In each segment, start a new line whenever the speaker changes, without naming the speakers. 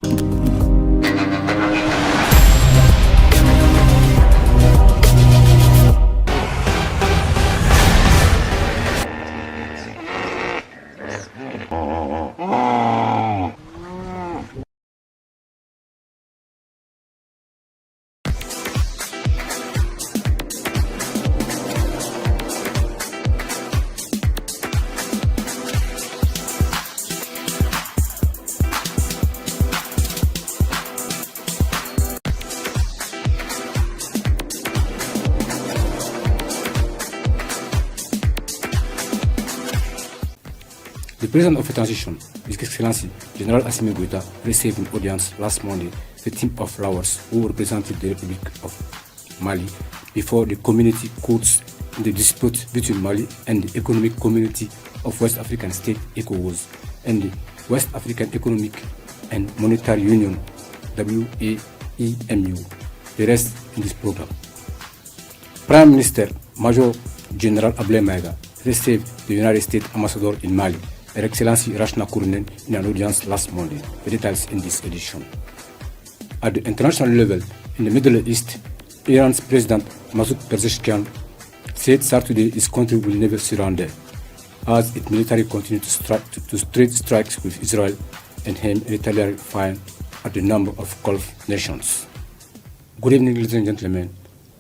The President of the Transition, His Excellency General Assimi Goïta, received an audience last Monday the team of lawyers who represented the Republic of Mali before the community courts in the dispute between Mali and the Economic Community of West African States (ECOWAS) and the West African Economic and Monetary Union (WAEMU). The rest in this program. Prime Minister Major General Abdoul received the United States Ambassador in Mali, Her Excellency Rachna Kournen, in an audience last Monday. The details in this edition. At the international level, in the Middle East, Iran's President Masoud Pezeshkian said Saturday his country will never surrender, as its military continues to trade strikes with Israel and aim retaliatory fire at the number of Gulf nations. Good evening, ladies and gentlemen.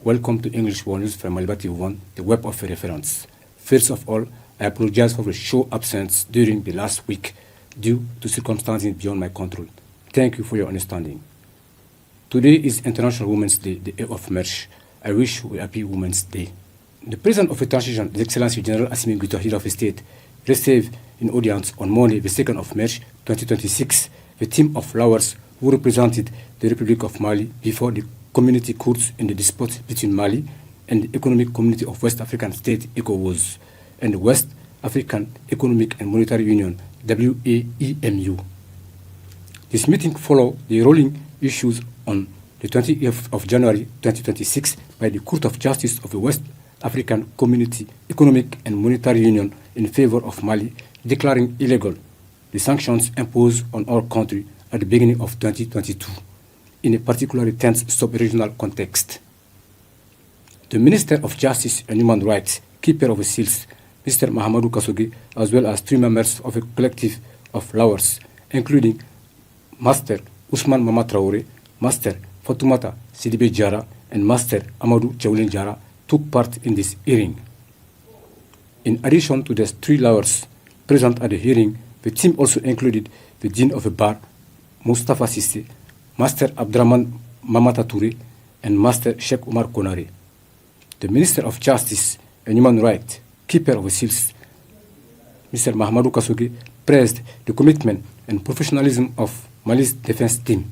Welcome to English World News from Maliba TV, the web of reference. First of all, I apologize for the show absence during the last week due to circumstances beyond my control. Thank you for your understanding. Today is International Women's Day, the 8th of March. I wish you a happy Women's Day. The President of the Transition, His Excellency General Assimi Goïta, Head of State, received in audience on Monday, the 2nd of March 2026, the team of lawyers who represented the Republic of Mali before the community courts in the dispute between Mali and the Economic Community of West African States (ECOWAS) and the West African Economic and Monetary Union (WAEMU). This meeting followed the ruling issues on the 20th of January 2026 by the Court of Justice of the West African Community Economic and Monetary Union in favor of Mali, declaring illegal the sanctions imposed on our country at the beginning of 2022 in a particularly tense sub-regional context. The Minister of Justice and Human Rights, keeper of the seals, Mr. Mahamadou Kassogi, as well as 3 members of a collective of lawyers, including Master Ousmane Mama Traoré, Master Fatoumata Sidibé Diarra, and Master Amadou Tchaoulin Diarra, took part in this hearing. In addition to the 3 lawyers present at the hearing, the team also included the Dean of the Bar, Mustafa Sissé, Master Abdraman Mamata Touré, and Master Sheikh Omar Konare. The Minister of Justice and Human Rights, keeper of the seals, Mr. Mahamadou Kassogi, praised the commitment and professionalism of Mali's defense team,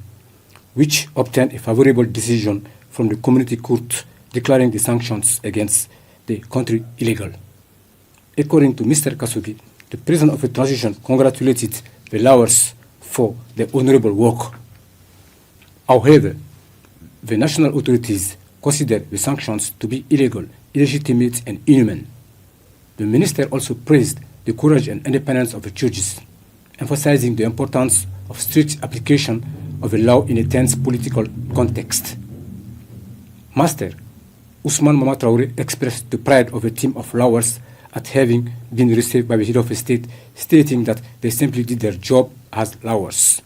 which obtained a favorable decision from the Community Court declaring the sanctions against the country illegal. According to Mr. Kassogi, the President of the Transition congratulated the lawyers for their honorable work. However, the national authorities considered the sanctions to be illegal, illegitimate, and inhuman. The minister also praised the courage and independence of the judges, emphasizing the importance of strict application of the law in a tense political context. Master Ousmane Mama Traoré expressed the pride of a team of lawyers at having been received by the head of the state, stating that they simply did their job as lawyers,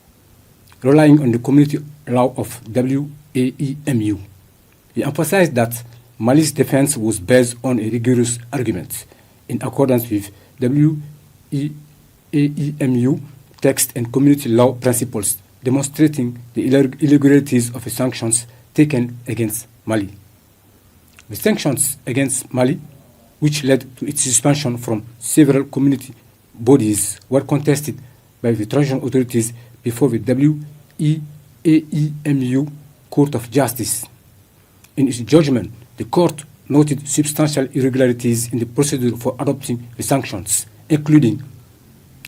relying on the community law of WAEMU. He emphasized that Mali's defense was based on a rigorous argument in accordance with WAEMU text and community law principles, demonstrating the irregularities of the sanctions taken against Mali. The sanctions against Mali, which led to its suspension from several community bodies, were contested by the transition authorities before the WAEMU Court of Justice. In its judgment, the court noted substantial irregularities in the procedure for adopting the sanctions, including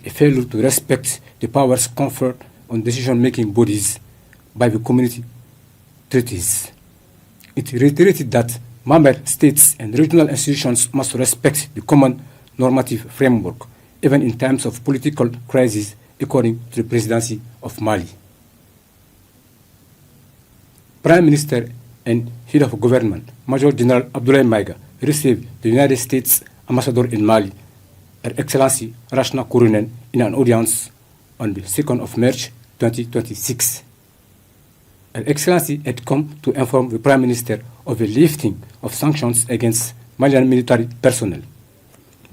a failure to respect the powers conferred on decision-making bodies by the community treaties. It reiterated that member states and regional institutions must respect the common normative framework, even in times of political crisis, according to the presidency of Mali. Prime Minister and Head of Government, Major General Abdoul received the United States Ambassador in Mali, Her Excellency Rachna Kurunen, in an audience on the 2nd of March 2026. Her Excellency had come to inform the Prime Minister of the lifting of sanctions against Malian military personnel.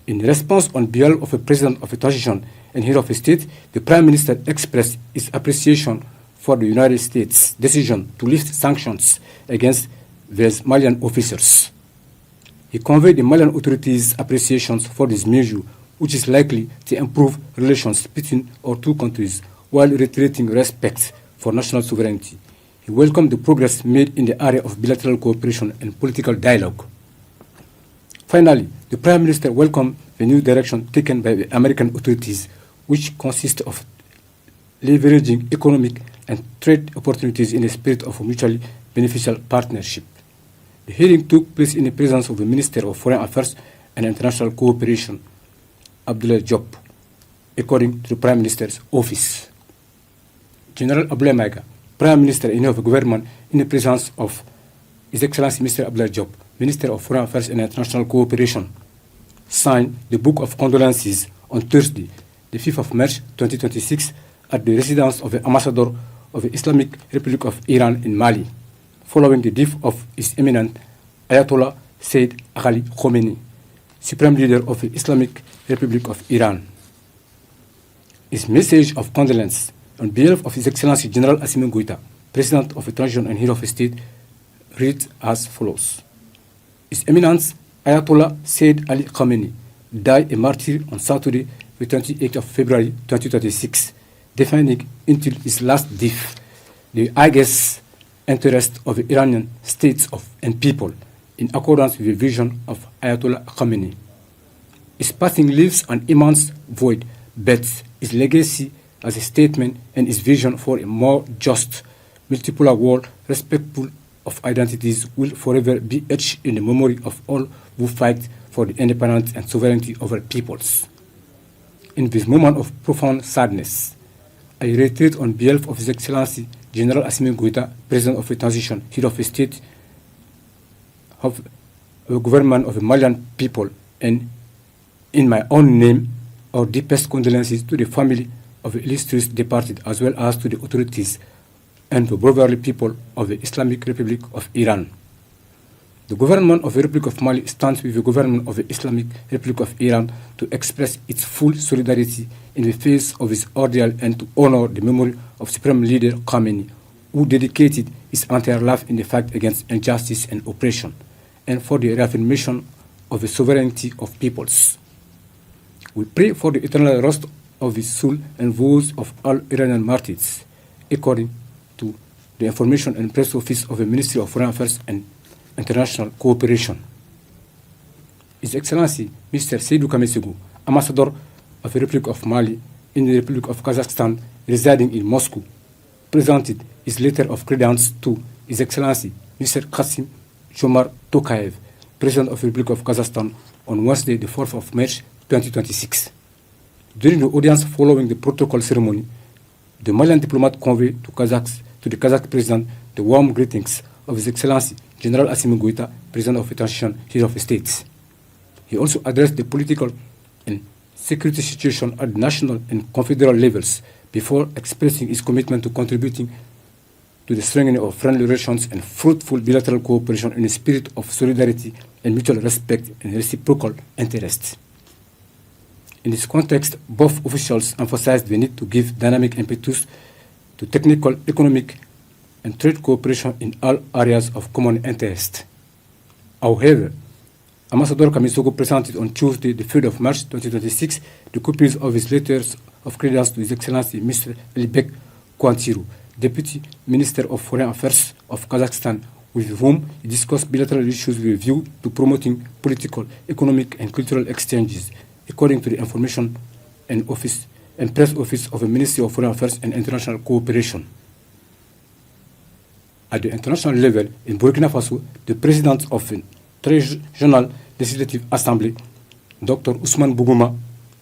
In response, on behalf of the President of the Transition and Head of State, the Prime Minister expressed his appreciation for the United States' decision to lift sanctions against these Malian officers. He conveyed the Malian authorities' appreciations for this measure, which is likely to improve relations between our two countries while reiterating respect for national sovereignty. He welcomed the progress made in the area of bilateral cooperation and political dialogue. Finally, the Prime Minister welcomed the new direction taken by the American authorities, which consists of leveraging economic and trade opportunities in the spirit of a mutually beneficial partnership. The hearing took place in the presence of the Minister of Foreign Affairs and International Cooperation, Abdoul, according to the Prime Minister's office. General Abdoul, Prime Minister in the government, in the presence of His Excellency Mr. Abdoul, Minister of Foreign Affairs and International Cooperation, signed the Book of Condolences on Thursday, the 5th of March 2026, at the residence of the Ambassador of the Islamic Republic of Iran in Mali, following the death of His Eminent Ayatollah Sayyid Ali Khamenei, Supreme Leader of the Islamic Republic of Iran. His message of condolence on behalf of His Excellency General Assimi Goïta, President of the Transition and Head of State, read as follows. His Eminence Ayatollah Sayyid Ali Khamenei died a martyr on Saturday, the 28th of February 2026, defending until his last death the highest interest of the Iranian states and people in accordance with the vision of Ayatollah Khamenei. His passing leaves an immense void, but his legacy as a statement and his vision for a more just, multipolar world respectful of identities will forever be etched in the memory of all who fight for the independence and sovereignty of our peoples. In this moment of profound sadness, I reiterate on behalf of His Excellency General Assimi Goïta, President of the Transition, Head of State, of the government of the Malian people, and in my own name, our deepest condolences to the family of the illustrious departed, as well as to the authorities and the brotherly people of the Islamic Republic of Iran. The government of the Republic of Mali stands with the government of the Islamic Republic of Iran to express its full solidarity in the face of this ordeal and to honor the memory of Supreme Leader Khamenei, who dedicated his entire life in the fight against injustice and oppression, and for the reaffirmation of the sovereignty of peoples. We pray for the eternal rest of his soul and those of all Iranian martyrs, according to the Information and Press Office of the Ministry of Foreign Affairs and International Cooperation. His Excellency Mr. Seydou Kamesegu, Ambassador of the Republic of Mali in the Republic of Kazakhstan, residing in Moscow, presented his letter of credence to His Excellency Mr. Kasim Jomart Tokayev, President of the Republic of Kazakhstan, on Wednesday, the 4th of March 2026. During the audience following the protocol ceremony, the Malian diplomat conveyed to the Kazakh President the warm greetings of His Excellency General Assimi Goïta, President of the Transition Head of State. He also addressed the political and security situation at the national and confederal levels before expressing his commitment to contributing to the strengthening of friendly relations and fruitful bilateral cooperation in a spirit of solidarity and mutual respect and reciprocal interest. In this context, both officials emphasized the need to give dynamic impetus to technical, economic, and trade cooperation in all areas of common interest. However, Ambassador Kamisogo presented on Tuesday, the 3rd of March 2026, the copies of his letters of credence to His Excellency Mr. Elibek Kwantiru, Deputy Minister of Foreign Affairs of Kazakhstan, with whom he discussed bilateral issues with a view to promoting political, economic, and cultural exchanges, according to the Information and Press Office of the Ministry of Foreign Affairs and International Cooperation. At the international level, in Burkina Faso, the President of the Regional Legislative Assembly, Dr. Ousmane Bougouma,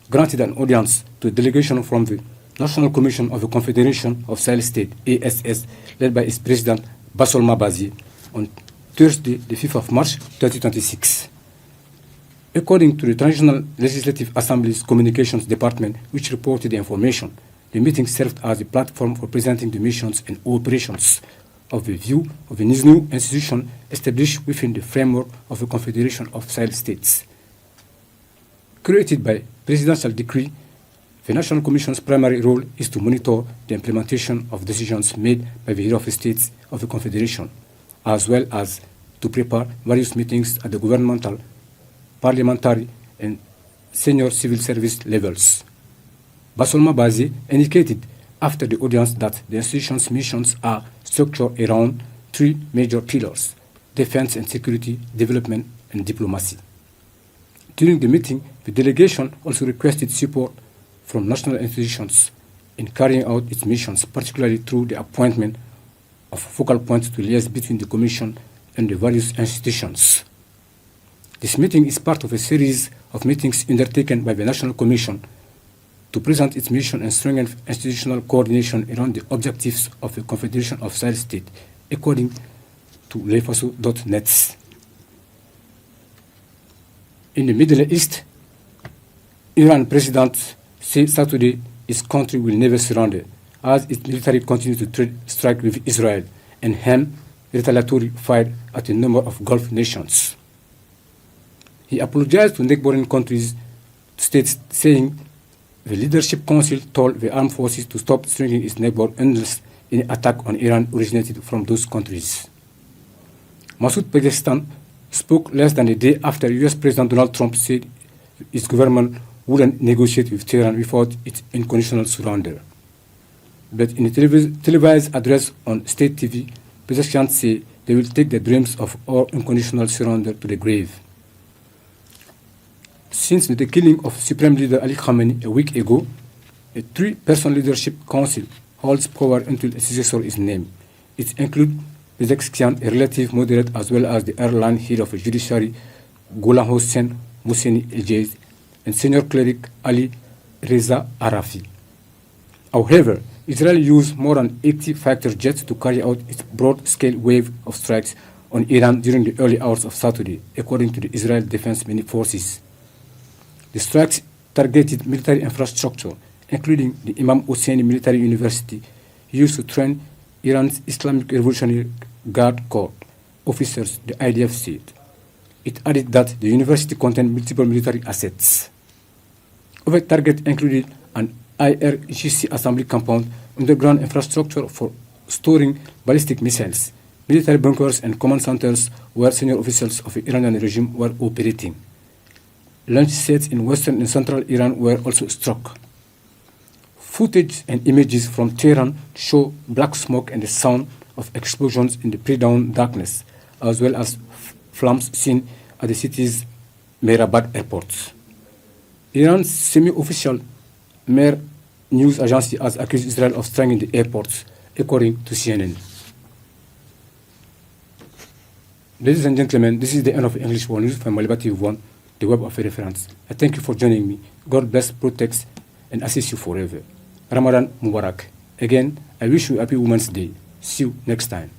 granted an audience to a delegation from the National Commission of the Confederation of Sahel States, ASS, led by its President Basolma basée, on Thursday, the 5th of March 2026. According to the Transitional Legislative Assembly's Communications Department, which reported the information, the meeting served as a platform for presenting the missions and operations of the view of the new institution established within the framework of the Confederation of Sahel States. Created by presidential decree, the National Commission's primary role is to monitor the implementation of decisions made by the Head of States of the Confederation, as well as to prepare various meetings at the governmental, parliamentary, and senior civil service levels. Basolma basée indicated after the audience that the institution's missions are structured around three major pillars: defense and security, development, and diplomacy. During the meeting, the delegation also requested support from national institutions in carrying out its missions, particularly through the appointment of focal points to liaise between the Commission and the various institutions. This meeting is part of a series of meetings undertaken by the National Commission to present its mission and strengthen institutional coordination around the objectives of the Confederation of Sahel States, according to lefaso.net. In the Middle East, Iran President said Saturday his country will never surrender, as its military continues to strike with Israel and hem retaliatory fire at a number of Gulf nations. He apologized to neighboring countries, states, saying the Leadership Council told the armed forces to stop striking its neighbor unless any attack on Iran originated from those countries. Masoud Pezeshkian spoke less than a day after U.S. President Donald Trump said his government wouldn't negotiate with Tehran without its unconditional surrender. But in a televised address on state TV, Pezeshkian said they will take the dreams of our unconditional surrender to the grave. Since the killing of Supreme Leader Ali Khamenei a week ago, a three-person leadership council holds power until a successor is named. It includes Pezeshkian, a relative moderate, as well as the airline head of the judiciary, Ghulam Hossein Mohseni Ejaz, and senior cleric Ali Reza Arafi. However, Israel used more than 80 fighter jets to carry out its broad-scale wave of strikes on Iran during the early hours of Saturday, according to the Israel Defense Forces. The strikes targeted military infrastructure, including the Imam Hosseini Military University, used to train Iran's Islamic Revolutionary Guard Corps officers, the IDF said. It added that the university contained multiple military assets. Other targets included an IRGC assembly compound, underground infrastructure for storing ballistic missiles, military bunkers, and command centers where senior officials of the Iranian regime were operating. Launch sites in western and central Iran were also struck. Footage and images from Tehran show black smoke and the sound of explosions in the pre-dawn darkness, as well as flames seen at the city's Mehrabad airport. Iran's semi-official Mer news agency has accused Israel of striking the airports, according to CNN. Ladies and gentlemen, this is the end of English World News from Maliba TV 1, the web of reference. I thank you for joining me. God bless, protect, and assist you forever. Ramadan Mubarak. Again, I wish you a happy Women's Day. See you next time.